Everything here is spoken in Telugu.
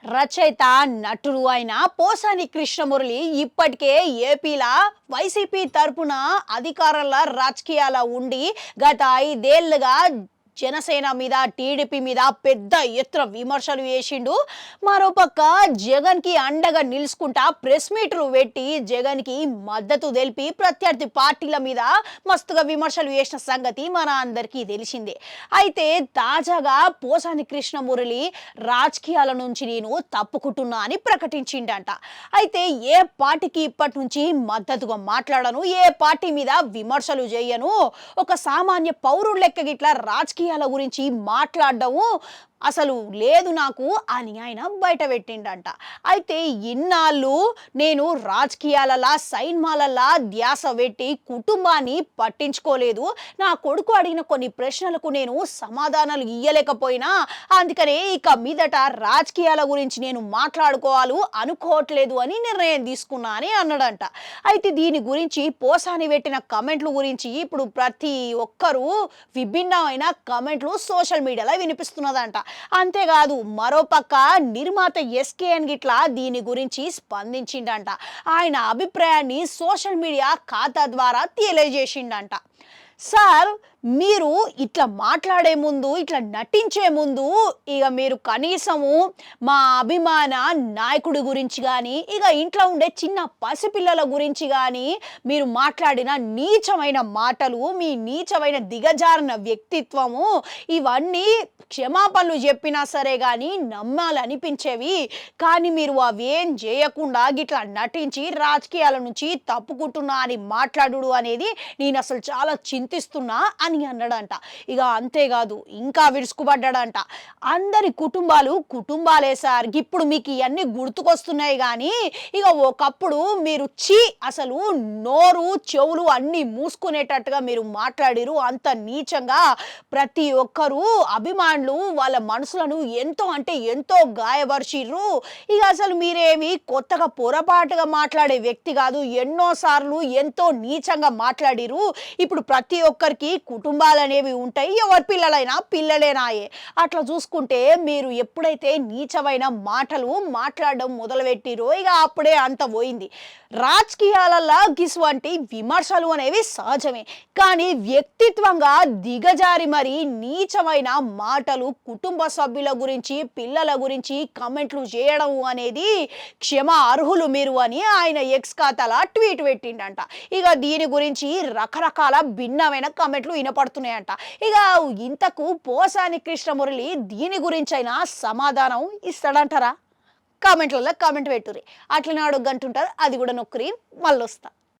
రచయిత నటుడు అయిన పోసాని కృష్ణమురళి ఇప్పటికే ఏపీలా వైసీపీ తరపున అధికారంలో రాజకీయాల ఉండి గత 5 ఏళ్లుగా జనసేన మీద టీడీపీ మీద పెద్ద ఎత్తున విమర్శలు చేసిండు. మరోపక్క జగన్ కి అండగా నిలుచుకుంటా ప్రెస్ మీట్లు పెట్టి జగన్ కి మద్దతు తెలిపి ప్రత్యర్థి పార్టీల మీద మస్తుగా విమర్శలు చేసిన సంగతి మన అందరికీ తెలిసిందే. అయితే తాజాగా పోసాని కృష్ణమురళి రాజకీయాల నుంచి నేను తప్పుకుంటున్నా అని ప్రకటించిండంట. అయితే ఏ పార్టీకి ఇప్పటి నుంచి మద్దతుగా మాట్లాడను, ఏ పార్టీ మీద విమర్శలు చేయను, ఒక సామాన్య పౌరుడు లెక్క గిట్లా రాజకీయాల గురించి మాట్లాడడము అసలు లేదు నాకు అని ఆయన బయట పెట్టిండంట. అయితే ఇన్నాళ్ళు నేను రాజకీయాలలా సైన్మాలలా ధ్యాస పెట్టి కుటుంబాన్ని పట్టించుకోలేదు, నా కొడుకు అడిగిన కొన్ని ప్రశ్నలకు నేను సమాధానాలు ఇయ్యలేకపోయినా, అందుకనే ఇక మీదట రాజకీయాల గురించి నేను మాట్లాడుకోవాలి అనుకోవట్లేదు అని నిర్ణయం తీసుకున్నా అని అన్నాడంట. అయితే దీని గురించి పోసాని పెట్టిన కమెంట్లు గురించి ఇప్పుడు ప్రతి ఒక్కరూ విభిన్నమైన కమెంట్లు సోషల్ మీడియాలో వినిపిస్తున్నదంట. అంతేకాదు మరోపక్క నిర్మాత ఎస్కేఎన్ గిట్లా దీని గురించి స్పందించిండంట. ఆయన అభిప్రాయాన్ని సోషల్ మీడియా ఖాతా ద్వారా తెలియజేసిండంట. సార్, మీరు ఇట్లా మాట్లాడే ముందు, ఇట్లా నటించే ముందు ఇక మీరు కనీసము మా అభిమాన నాయకుడి గురించి కానీ, ఇక ఇంట్లో ఉండే చిన్న పసిపిల్లల గురించి కానీ మీరు మాట్లాడిన నీచమైన మాటలు, మీ నీచమైన దిగజారిన వ్యక్తిత్వము, ఇవన్నీ క్షమాపణలు చెప్పినా సరే కానీ నమ్మాలనిపించేవి. కానీ మీరు అవేం చేయకుండా గిట్లా నటించి రాజకీయాల నుంచి తప్పుకుంటున్నా అని మాట్లాడు అనేది నేను అసలు చాలా చింతిస్తున్నా అని అన్నాడంట. ఇక అంతేకాదు ఇంకా విరుచుకుపడ్డాడంట. అందరి కుటుంబాలు కుటుంబాలే సార్, ఇప్పుడు మీకు ఇవన్నీ గుర్తుకొస్తున్నాయి కానీ ఇక ఒకప్పుడు మీరు అసలు నోరు చెవులు అన్నీ మూసుకునేటట్టుగా మీరు మాట్లాడిరు. అంత నీచంగా ప్రతి ఒక్కరూ అభిమానులు వాళ్ళ మనసులను ఎంతో అంటే ఎంతో గాయపరిచిర్రు. ఇక అసలు మీరేమి కొత్తగా పొరపాటుగా మాట్లాడే వ్యక్తి కాదు, ఎన్నోసార్లు ఎంతో నీచంగా మాట్లాడిరు. ఇప్పుడు ప్రతి ఒక్కరికి కుటుంబాలు అనేవి ఉంటాయి, ఎవరి పిల్లలైనా పిల్లలేనాయే. అట్లా చూసుకుంటే మీరు ఎప్పుడైతే నీచమైన మాటలు మాట్లాడడం మొదలుపెట్టిరో ఇక అప్పుడే అంత పోయింది. రాజకీయాలలో గిసువంటి విమర్శలు అనేవి సహజమే, కానీ వ్యక్తిత్వంగా దిగజారి మరి నీచమైన మాటలు కుటుంబ సభ్యుల గురించి, పిల్లల గురించి కమెంట్లు చేయడం అనేది అర్హులు మీరు అని ఆయన ఎక్స్ ఖాతాలో ట్వీట్ పెట్టిండంట. ఇక దీని గురించి రకరకాల భిన్నమైన కమెంట్లు వినపడుతున్నాయంట. ఇక ఇంతకు పోసాని కృష్ణమురళి దీని గురించి అయినా సమాధానం ఇస్తాడంటారా? కామెంట్లలో కామెంట్ పెట్టుర్రి. అట్లనే అడుగు గంటుంటారు, అది కూడా నొక్కురి. మళ్ళీ వస్తా.